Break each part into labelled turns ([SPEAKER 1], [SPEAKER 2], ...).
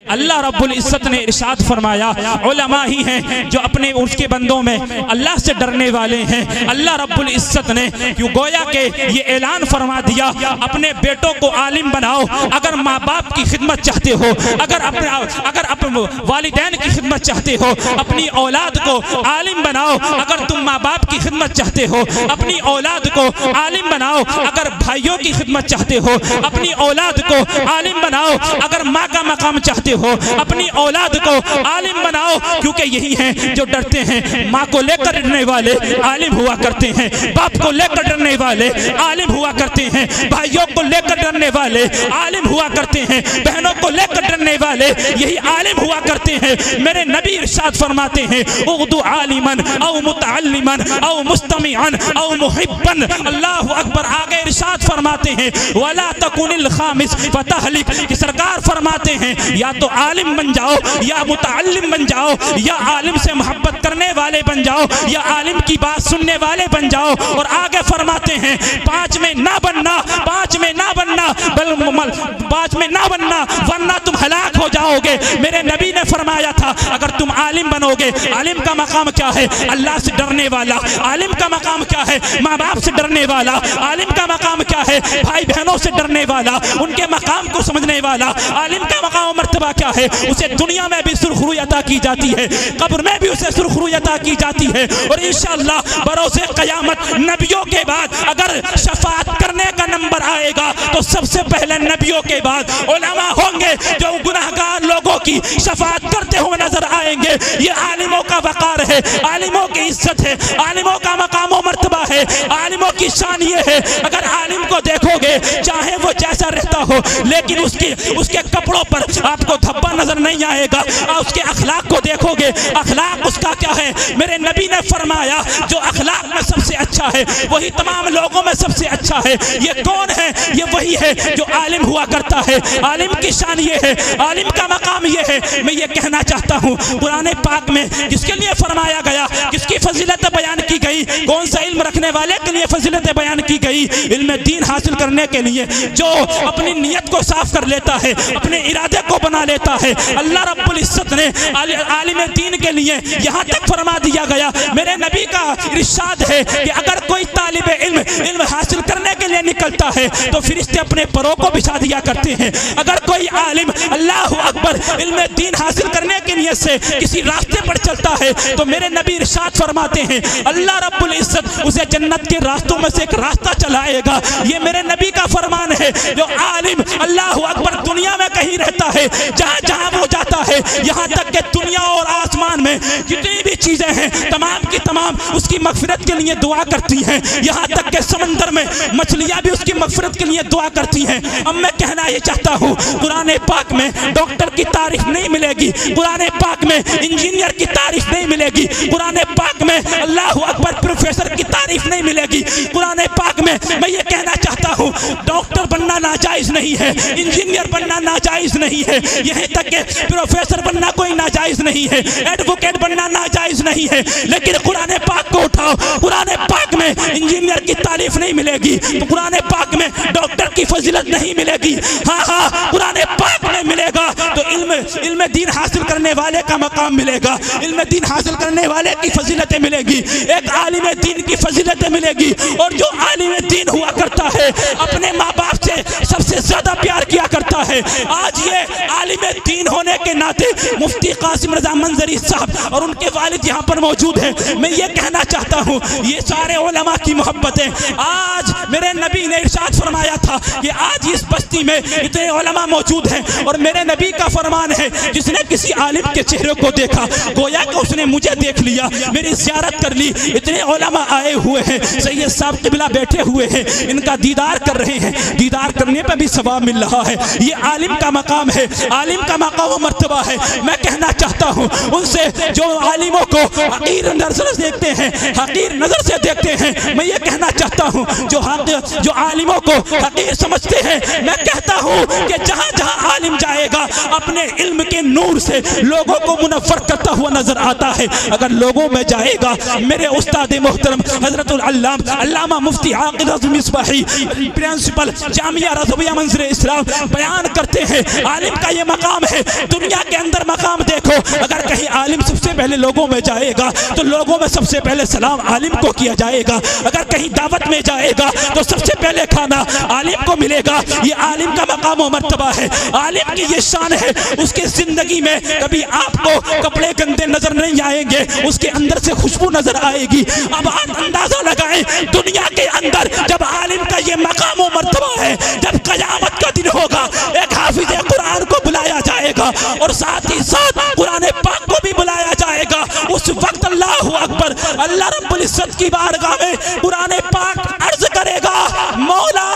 [SPEAKER 1] अल्लाह रब्बुल इज्जत ने इरशाद फरमाया, उलमा ही हैं जो अपने उसके बंदों में अल्लाह से डरने वाले हैं। अल्लाह रब्बुल इज्जत ने क्यों गोया के ये ऐलान फरमा दिया, अपने बेटों को आलिम बनाओ। अगर माँ बाप की खिदमत चाहते हो, अगर अपने वालिदैन की खिदमत चाहते हो, अपनी औलाद को आलिम बनाओ। अगर तुम माँ बाप की खिदमत चाहते हो, अपनी औलाद को आलिम बनाओ। अगर भाइयों की खिदमत चाहते हो, अपनी औलाद को आलिम बनाओ। अगर माँ का मकाम चाहते हो, अपनी औलाद को आलिम बनाओ। क्योंकि यही हैं जो डरते हैं, माँ को लेकर डरने वाले आलिम हुआ करते हैं, बाप को लेकर डरने वाले आलिम हुआ करते हैं, भाइयों को लेकर डरने वाले आलिम हुआ करते हैं, बहनों को लेकर डरने वाले यही आलिम हुआ करते हैं। मेरे नबी इरशाद फरमाते हैं, उगदु आलिमन औ मुतअल्लिमन औ मुस्तमिअन औ मुहिब्बन। अल्लाहु अकबर। आगे इरशाद फरमाते हैं, वला तकुनिल खामिस फतहलिक, कि सरकार फरमाते हैं या तो आलिम बन जाओ, या मुतअल्लिम बन जाओ, या आलिम से मोहब्बत करने वाले बन जाओ, या आलिम की बात सुनने वाले बन जाओ। और आगे फरमाते हैं, पांच में ना बनना, पांच में ना बनना, पांच में ना बनना, वरना तुम हलाक हो जाओगे। मेरे नबी ने फरमाया था, अगर तुम आलिम बनोगे, आलिम का मकाम क्या है? अल्लाह से डरने वाला। आलिम का मकाम क्या है? माँ बाप से डरने वाला। आलिम का मकाम क्या है? भाई बहनों से डरने वाला, उनके मकाम को समझने वाला। आलिम का मकाम मर्तबा क्या है? उसे दुनिया में भी सुरखरुई अता की जाती है, कब्र में भी उसे सुरखरुई अता की जाती है। और इंशाअल्लाह बरोज़े क़यामत नबियों के बाद अगर शफाअत करने का नंबर आएगा तो सबसे पहले नबियों के बाद उलमा होंगे जो गुनाहगार लोगों की शफाअत करते हुए नजर आएंगे। ये आलिमों का वक़ार है, आलिमों की इज्जत है, आलिमों का मकाम व मर्तबा है, आलिमों की शान ये है। अगर आलिम को देखोगे, चाहे वो जैसा रहता हो, लेकिन उसके कपड़ों पर आपको धब्बा नजर नहीं आएगा। उसके अखलाक को देखोगे, अखलाक उसका क्या है? मेरे नबी ने फरमाया, जो अखलाक में सबसे अच्छा है वही तमाम लोगों में सबसे अच्छा है। ये कौन है? ये वही है जो आलिम हुआ करता है। आलिम की शान ये है, आलिम का मकाम ये है। मैं ये कहना चाहता हूँ, कुरान पाक में किसके लिए फरमाया गया, किसकी फजीलत बयान की गई? कौन सा इल्म रखने वाले के लिए फजीलत बयान की गई? इल्म दीन हासिल करने के लिए जो अपनी नियत को साफ कर लेता है, अपने इरादे को बना लेता है। अल्लाह रब्बुल इज्जत ने आलिम दीन के लिए यहाँ तक फरमा दिया गया। मेरे नबी का इरशाद है कि अगर कोई तालिब इल्म हासिल करने के लिए निकलता है तो फरिश्ते अपने परों को बिछा दिया करते हैं। अगर कोई आलिम अल्लाहु अकबर इल्म दीन हासिल करने के लिए से किसी रास्ते पर चलता है तो मेरे नबी इरशाद फरमाते हैं, अल्लाह रब्बुल इज्जत उसे जन्नत के रास्तों में से एक रास्ता चलाएगा। ये मेरे नबी का फरमान है। जो आलिम अल्लाहु अकबर दुनिया में कहीं रहता है, जहाँ जहाँ वो जाता है, यहाँ तक कि दुनिया और आसमान में जितनी भी चीजें हैं तमाम की तमाम उसकी मगफिरत के लिए दुआ करती हैं। यहाँ तक कि समंदर में मछलियाँ भी उसकी मगफिरत के लिए दुआ करती हैं। अब मैं कहना ये चाहता हूँ, कुरान पाक में डॉक्टर की तारीफ नहीं मिलेगी, कुरान पाक में इंजीनियर की तारीफ नहीं मिलेगी, कुरान पाक में अल्लाहु अकबर प्रोफेसर की तारीफ नहीं मिलेगी। कुरान पाक में मैं ये कहना चाहता हूँ, डॉक्टर बनना नाजायज नहीं है, इंजीनियर बनना नाजायज नहीं है, यहीं तक कि प्रोफेसर बनना कोई नाजायज नहीं है, एडवोकेट बनना नाजायज नहीं है। लेकिन कुरान पाक को उठाओ, कुरान पाक में इंजीनियर की तारीफ नहीं मिलेगी, तो कुरान पाक में डॉक्टर की फजीलत नहीं मिलेगी। हाँ हाँ, कुरान पाक में मिलेगा तो इल्म दीन हासिल करने वाले का मकाम मिलेगा, इल्म दीन हासिल करने वाले की फजीलतें मिलेगी, एक आलिम दीन की फजीलतें मिलेगी। और जो आलिम दीन हुआ करता है अपने माँ बाप से सबसे ज्यादा प्यार किया करता है। आज ये आलिम दीन होने के नाते मुफ्ती कासिम रजा मंजरी साहब और उनके वालिद यहाँ पर मौजूद हैं। मैं ये कहना चाहता हूँ, ये सारे उलमा की मोहब्बतें, आज मेरे नबी ने इरशाद फरमाया था कि आज इस बस्ती में इतने उलमा मौजूद हैं और मेरे नबी का फरमान है, जिसने किसी आलिम के चेहरे को देखा गोया कि उसने मुझे देख लिया, मेरी ज़ियारत कर ली। इतने उलमा आए हुए हैं, सैयद साहब क़िबला बैठे हुए हैं, इनका दीदार कर रहे हैं, दीदार करने पर भी सवाब मिल रहा है। ये आलिम का मकाम है, आलिम का मकाम व मर्तबा है। मैं कहना चाहता हूँ उनसे जो आलिमों को हकीर नजर से देखते हैं, हकीर नजर से देखते हैं, मैं ये कहना चाहता हूँ जो आलिमों को हकीर समझते हैं, मैं कहता हूँ कि जहाँ जहाँ आलिम जाएगा अपने इल्म के नूर से लोगों को मुनव्वर करता हुआ नजर आता है। अगर लोगों में जाएगा, मेरे उस्ताद मोहतरम हजरतुल अल्लामा मुफ्ती आकिल मिसबाही प्रिंसिपल जामिया जामिया रज़विया मंज़िल इस्लाम बयान करते हैं आलिम का ये मकाम है। दुनिया के अंदर मकाम देखो, अगर कहीं आलिम सबसे पहले लोगों में जाएगा तो लोगों में सबसे पहले सलाम आलिम को किया जाएगा। अगर कहीं दावत में जाएगा तो सबसे पहले खाना आलिम को मिलेगा। ये आलिम का मकाम और मर्तबा है, आलिम की ये शान है। उसके जिंदगी में कभी आपको कपड़े गंदे नजर नहीं आएंगे, उसके अंदर से खुशबू नजर आएगी। अब आप अंदाजा लगाएं दुनिया के अंदर जब आलिम का ये मकाम और मर्तबा है, जब कयामत का दिन होगा एक हाफिज कुरान को बुलाया जाएगा और साथ ही साथ कुरान पाक को भी बुलाया जाएगा। उस वक्त अल्लाहु अकबर, अल्लाह रब्बुल इज्जत की बारगाह में कुरान पाक अर्ज करेगा मौला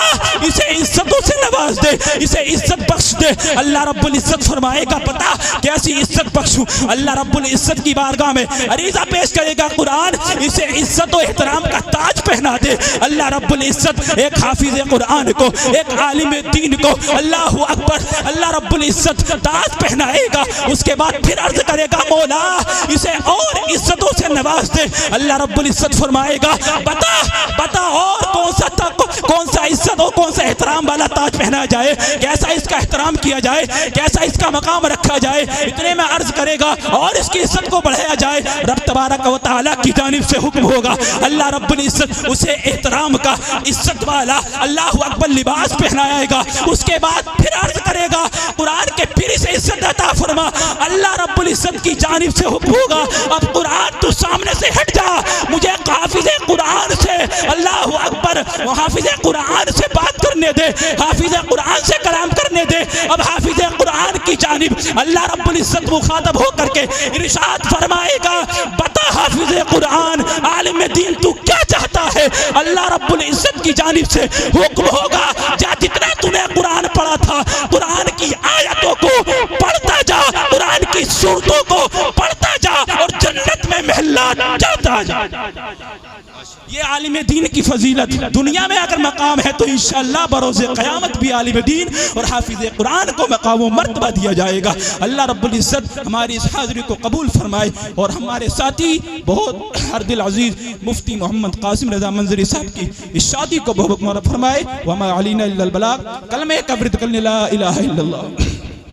[SPEAKER 1] इसे इज्जतों से नवाज दे, इसे इज्जत बख्श दे। अल्लाह रब्बुल इज्जत फरमाएगा पता कैसी इज्जत बख्शूं? अल्लाह रब्बुल इज्जत की बारगाह में अरीज़ा पेश करेगा कुरान इसे इज्जत और एहतराम का ताज पहना दे। अल्लाह रब्बुल इज्जत एक हाफिज कुरान को, एक आलिम दीन को अल्लाहु अकबर अल्लाह रब्बुल इज्जत ताज पहनाएगा। उसके बाद फिर अर्ज करेगा मौला इसे और इज्जतों से नवाज दे। अल्लाह रब्बुल इज्जत फरमाएगा बता बता और कौन सा इज्जत और कौन सा एहतराम वाला ताज पहना जाए, कैसा इसका एहतराम किया जाए, कैसा इसका मकाम रखा जाए। इतने में अर्ज करेगा और इसकी इज्जत को बढ़ाया जाए। रब तबारक व तआला की जानिब से हुक्म होगा, अल्लाह रब्बुल इज्जत उसे एहतराम का इज्जत वाला अल्लाहु अकबर लिबास पहनाएगा। उसके बाद फिर अर्ज करेगा कुरान के फिर से इज्जत अता फरमा। अल्लाह रब्बुल इज्जत की जानिब से हुक्म होगा अब कुरान तू सामने से हट जा, मुझे हाफिज कुरान से अल्लाहु अकबर हाफिज कुरान से बात करने दे, हाफिज कुरान से कलाम करने दे। अब हाफिज कुरान की जानिब अल्लाह रब्बुल इज्जत मुखातब होकर के इरशाद फरमाएगा बता हाफिज कुरान आलिम दीन तू क्या चाहता है? अल्लाह रब्बुल इज्जत की जानिब से हुक्म होगा जा जितना तूने कुरान पढ़ा था कुरान की आयतों को पढ़ता जा, कुरान की सूरतों को पढ़ता जा और जन्नत में महल्ला जाता जा। ये आलिम दीन की फजीलत, दुनिया में अगर मकाम है तो इंशाअल्लाह बरोज़े क़यामत भी आलिम दीन और हाफिज़ कुरान को मकाम और मर्तबा दिया जाएगा। अल्लाह रब्बुल इज्जत हमारी इस हाज़िरी को कबूल फरमाए और हमारे साथी बहुत हर दिल अजीज़ मुफ्ती मोहम्मद कासिम रज़ा मंजरी साहब की इस शादी को बहुत फरमाए। वमा अलैना इल्लल बलाग। कलमे का विर्द करने ला इलाहा इल्लल्लाह।